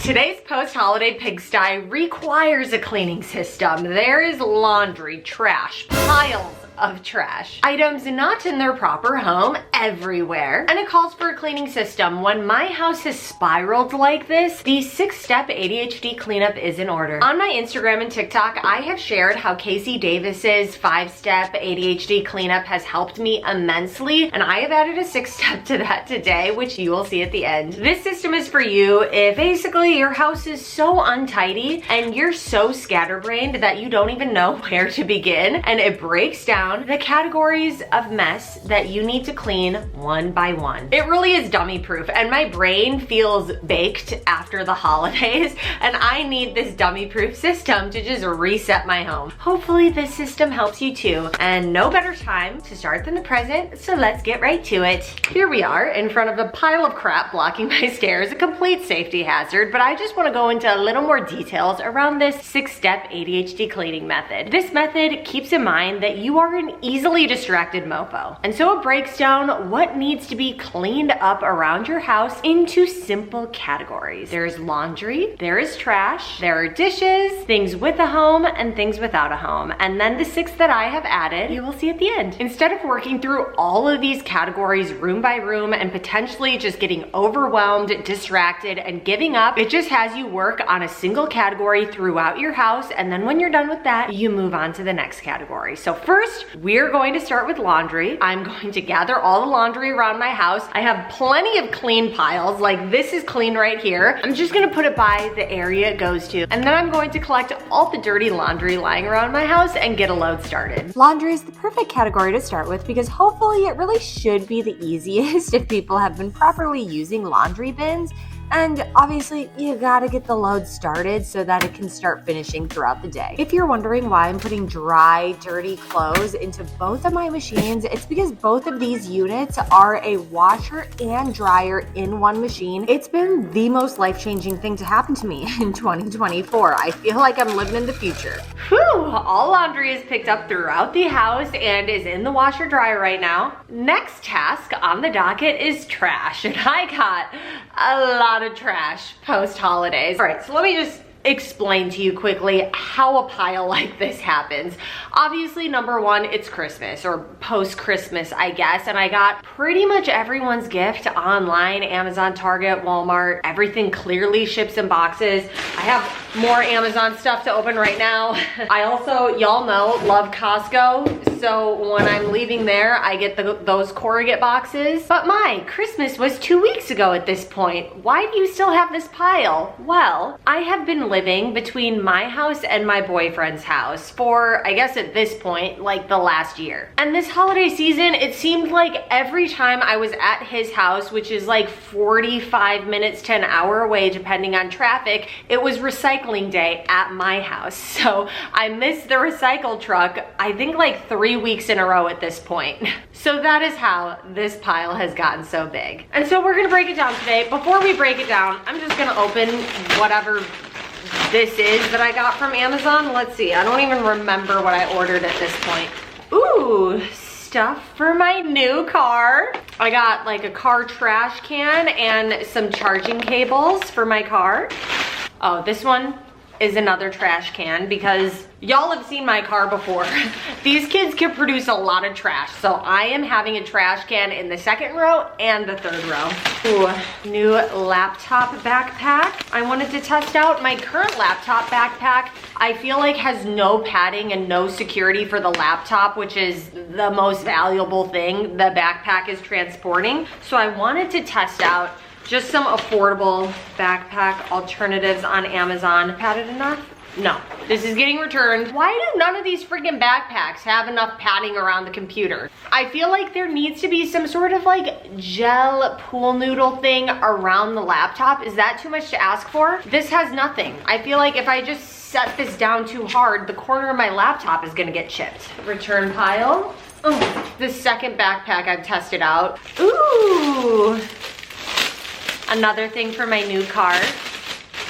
Today's post-holiday pigsty requires a cleaning system. There is laundry, trash, piles of trash, items not in their proper home everywhere, and it calls for a cleaning system. When my house has spiraled like this, the 6-step ADHD cleanup is in order. On my Instagram and TikTok, I have shared how Casey Davis's 5-step ADHD cleanup has helped me immensely, and I have added a 6-step to that today, which you will see at the end. This system is for you if basically your house is so untidy and you're so scatterbrained that you don't even know where to begin, and it breaks down the categories of mess that you need to clean one by one. It really is dummy proof, and my brain feels baked after the holidays, and I need this dummy proof system to just reset my home. Hopefully this system helps you too, and no better time to start than the present, so let's get right to it. Here we are in front of a pile of crap blocking my stairs, a complete safety hazard, but I just want to go into a little more details around this 6-step ADHD cleaning method. This method keeps in mind that you are an easily distracted mofo, and so it breaks down what needs to be cleaned up around your house into simple categories. There is laundry, there is trash, there are dishes, things with a home, and things without a home. And then the 6 that I have added, you will see at the end. Instead of working through all of these categories room by room and potentially just getting overwhelmed, distracted, and giving up, it just has you work on a single category throughout your house, and then when you're done with that, you move on to the next category. So first, we're going to start with laundry. I'm going to gather all the laundry around my house. I have plenty of clean piles, like this is clean right here. I'm just gonna put it by the area it goes to, and then I'm going to collect all the dirty laundry lying around my house and get a load started. Laundry is the perfect category to start with because hopefully it really should be the easiest if people have been properly using laundry bins. And obviously, you gotta get the load started so that it can start finishing throughout the day. If you're wondering why I'm putting dry, dirty clothes into both of my machines, it's because both of these units are a washer and dryer in one machine. It's been the most life-changing thing to happen to me in 2024. I feel like I'm living in the future. Whew, all laundry is picked up throughout the house and is in the washer dryer right now. Next task on the docket is trash, and I got a lot of trash post holidays. All right, so let me just explain to you quickly how a pile like this happens. Obviously, number one, it's Christmas or post-Christmas, I guess, and I got pretty much everyone's gift online, Amazon, Target, Walmart. Everything clearly ships in boxes. I have more Amazon stuff to open right now. I also, y'all know, love Costco, so when I'm leaving there, I get those corrugate boxes. But my Christmas was 2 weeks ago at this point. Why do you still have this pile? Well, I have been living between my house and my boyfriend's house for, I guess at this point, like the last year. And this holiday season, it seemed like every time I was at his house, which is like 45 minutes to an hour away depending on traffic, it was recycling day at my house. So I missed the recycle truck, I think like 3 weeks in a row at this point. So that is how this pile has gotten so big. And so we're gonna break it down today. Before we break it down, I'm just gonna open whatever this is that I got from Amazon. Let's see, I don't even remember what I ordered at this point. Ooh, stuff for my new car. I got like a car trash can and some charging cables for my car. Oh, this one is another trash can because y'all have seen my car before. These kids can produce a lot of trash, so I am having a trash can in the 2nd row and the 3rd row. Ooh, new laptop backpack. I wanted to test out my current laptop backpack. I feel like has no padding and no security for the laptop, which is the most valuable thing the backpack is transporting. So I wanted to test out just some affordable backpack alternatives on Amazon. Padded enough? No. This is getting returned. Why do none of these freaking backpacks have enough padding around the computer? I feel like there needs to be some sort of like gel pool noodle thing around the laptop. Is that too much to ask for? This has nothing. I feel like if I just set this down too hard, the corner of my laptop is gonna get chipped. Return pile. Oh, the 2nd backpack I've tested out. Ooh. Another thing for my new car.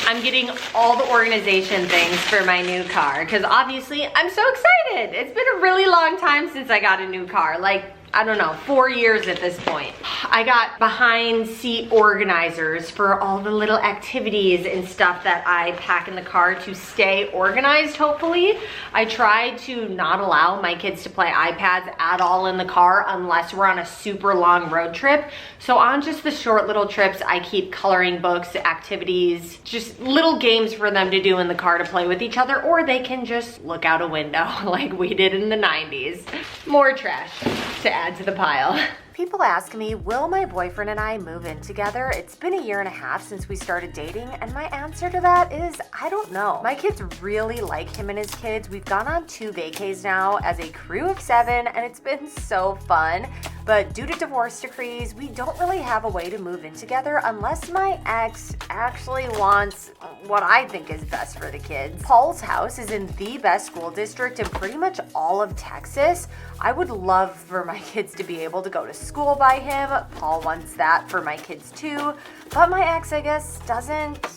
I'm getting all the organization things for my new car because obviously I'm so excited. It's been a really long time since I got a new car, like I don't know, 4 years at this point. I got behind seat organizers for all the little activities and stuff that I pack in the car to stay organized, hopefully. I try to not allow my kids to play iPads at all in the car unless we're on a super long road trip. So on just the short little trips, I keep coloring books, activities, just little games for them to do in the car to play with each other, or they can just look out a window like we did in the 90s. More trash to add to the pile. People ask me, will my boyfriend and I move in together? It's been 1.5 years since we started dating, and my answer to that is, I don't know. My kids really like him and his kids. We've gone on 2 vacays now as a crew of 7, and it's been so fun. But due to divorce decrees, we don't really have a way to move in together unless my ex actually wants what I think is best for the kids. Paul's house is in the best school district in pretty much all of Texas. I would love for my kids to be able to go to school by him. Paul wants that for my kids too. But my ex, I guess, doesn't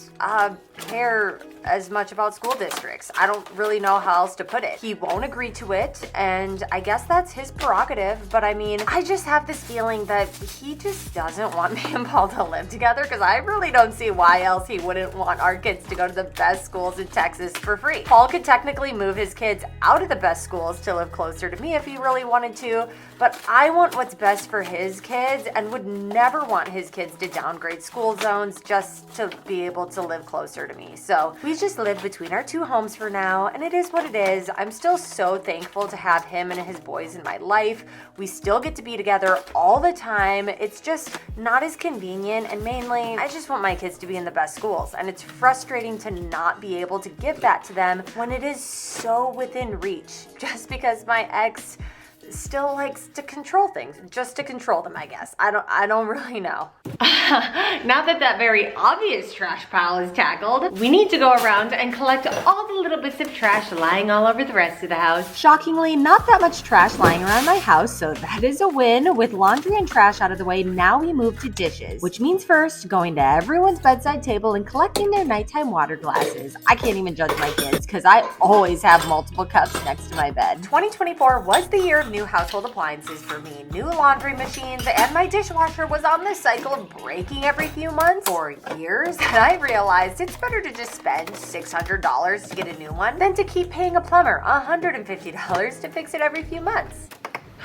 care as much about school districts. I don't really know how else to put it. He won't agree to it, and I guess that's his prerogative, but I mean, I just have this feeling that he just doesn't want me and Paul to live together, because I really don't see why else he wouldn't want our kids to go to the best schools in Texas for free. Paul could technically move his kids out of the best schools to live closer to me if he really wanted to, but I want what's best for his kids and would never want his kids to downgrade school zones just to be able to live closer to me. So we just live between our 2 homes for now, and it is what it is. I'm still so thankful to have him and his boys in my life. We still get to be together all the time. It's just not as convenient, and mainly, I just want my kids to be in the best schools, and it's frustrating to not be able to give that to them when it is so within reach, just because my ex still likes to control things, just to control them, I guess. I don't really know. Now that very obvious trash pile is tackled, we need to go around and collect all the little bits of trash lying all over the rest of the house. Shockingly, not that much trash lying around my house, so that is a win. With laundry and trash out of the way, now we move to dishes, which means first going to everyone's bedside table and collecting their nighttime water glasses. I can't even judge my kids because I always have multiple cups next to my bed. 2024 was the year of new household appliances for me. New laundry machines, and my dishwasher was on this cycle of breaking every few months for years, and I realized it's better to just spend $600 to get a new one than to keep paying a plumber $150 to fix it every few months.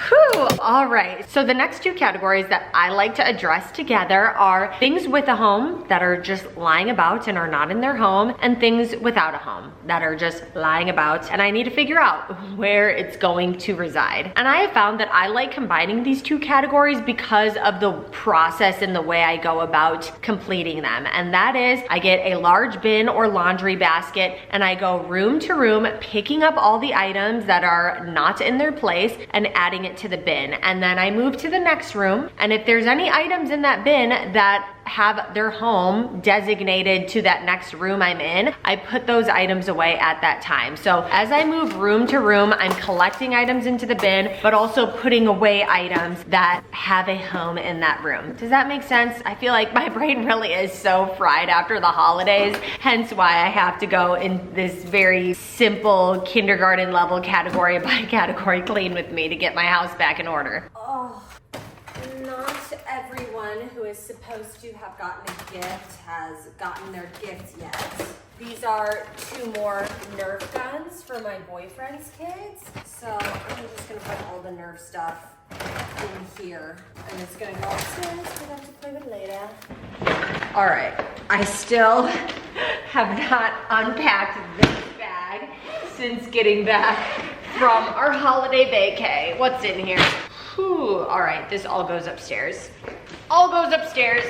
Whew, all right. So the next 2 categories that I like to address together are things with a home that are just lying about and are not in their home, and things without a home that are just lying about and I need to figure out where it's going to reside. And I have found that I like combining these 2 categories because of the process and the way I go about completing them. And that is, I get a large bin or laundry basket and I go room to room, picking up all the items that are not in their place and adding it to the bin. And then I move to the next room, and if there's any items in that bin that have their home designated to that next room I'm in, I put those items away at that time. So as I move room to room, I'm collecting items into the bin, but also putting away items that have a home in that room. Does that make sense? I feel like my brain really is so fried after the holidays, hence why I have to go in this very simple kindergarten level category by category clean with me to get my house back in order. Oh, not everyone who is supposed to have gotten a gift has gotten their gift yet. These are 2 more Nerf guns for my boyfriend's kids. So I'm just gonna put all the Nerf stuff in here, and it's gonna go upstairs for them to play with later. All right, I still have not unpacked this bag since getting back from our holiday vacay. What's in here? Whew, all right, this all goes upstairs. All goes upstairs.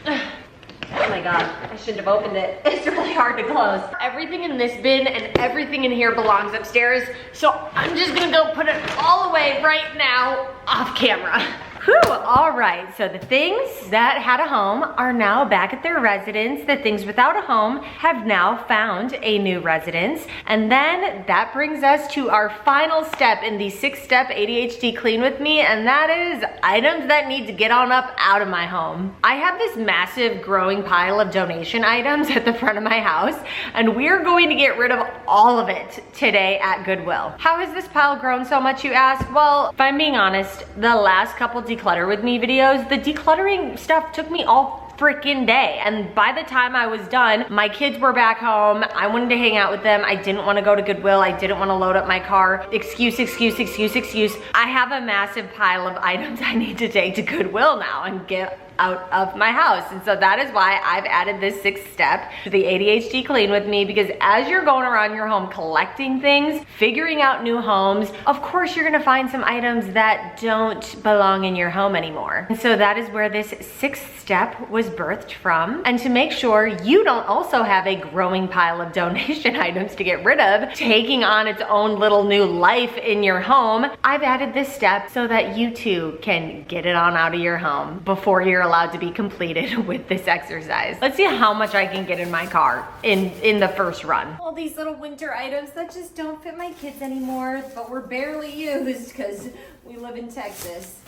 Oh my God, I shouldn't have opened it. It's really hard to close. Everything in this bin and everything in here belongs upstairs, so I'm just gonna go put it all away right now off camera. Whew, all right, so the things that had a home are now back at their residence. The things without a home have now found a new residence. And then that brings us to our final step in the 6-step ADHD clean with me, and that is items that need to get on up out of my home. I have this massive growing pile of donation items at the front of my house, and we're going to get rid of all of it today at Goodwill. How has this pile grown so much, you ask? Well, if I'm being honest, the last couple declutter with me videos, the decluttering stuff took me all freaking day, and by the time I was done, my kids were back home. I wanted to hang out with them. I didn't want to go to Goodwill. I didn't want to load up my car. Excuse. I have a massive pile of items I need to take to Goodwill now and get out of my house. And so that is why I've added this 6th step to the ADHD clean with me, because as you're going around your home collecting things, figuring out new homes, of course you're gonna find some items that don't belong in your home anymore. And so that is where this 6th step was birthed from. And to make sure you don't also have a growing pile of donation items to get rid of, taking on its own little new life in your home, I've added this step so that you too can get it on out of your home before you're allowed to be completed with this exercise. Let's see how much I can get in my car in the first run. All these little winter items that just don't fit my kids anymore, but were barely used because we live in Texas.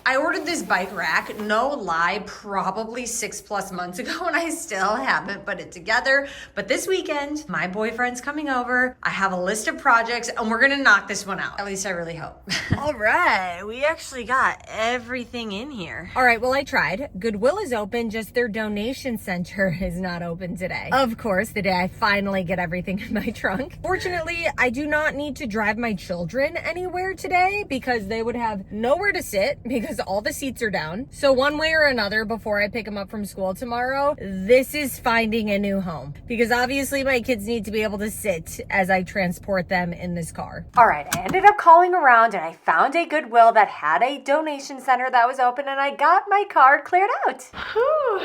I ordered this bike rack, no lie, probably 6+ months ago, and I still haven't put it together. But this weekend, my boyfriend's coming over. I have a list of projects, and we're gonna knock this one out. At least I really hope. All right, we actually got everything in here. All right, well, I tried. Goodwill is open, just their donation center is not open today. Of course, the day I finally get everything in my trunk. Fortunately, I do not need to drive my children anywhere today because they would have nowhere to sit because all the seats are down. So one way or another, before I pick them up from school tomorrow, this is finding a new home, because obviously my kids need to be able to sit as I transport them in this car. All right, I ended up calling around and I found a Goodwill that had a donation center that was open, and I got my car cleared out. Whew,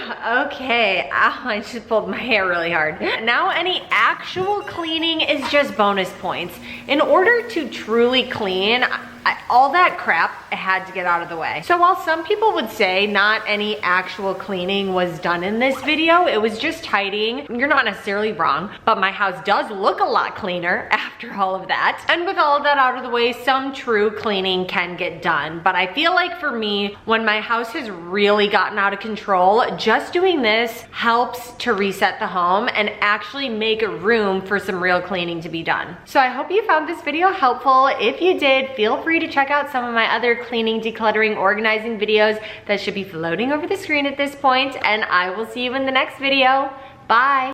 okay. Ow, I just pulled my hair really hard. Now any actual cleaning is just bonus points. In order to truly clean, all that crap had to get out of the way. So while some people would say not any actual cleaning was done in this video, it was just tidying, you're not necessarily wrong, but my house does look a lot cleaner after all of that. And with all of that out of the way, some true cleaning can get done. But I feel like for me, when my house has really gotten out of control, just doing this helps to reset the home and actually make room for some real cleaning to be done. So I hope you found this video helpful. If you did, feel free to check out some of my other cleaning, decluttering, organizing videos that should be floating over the screen at this point, and I will see you in the next video. Bye.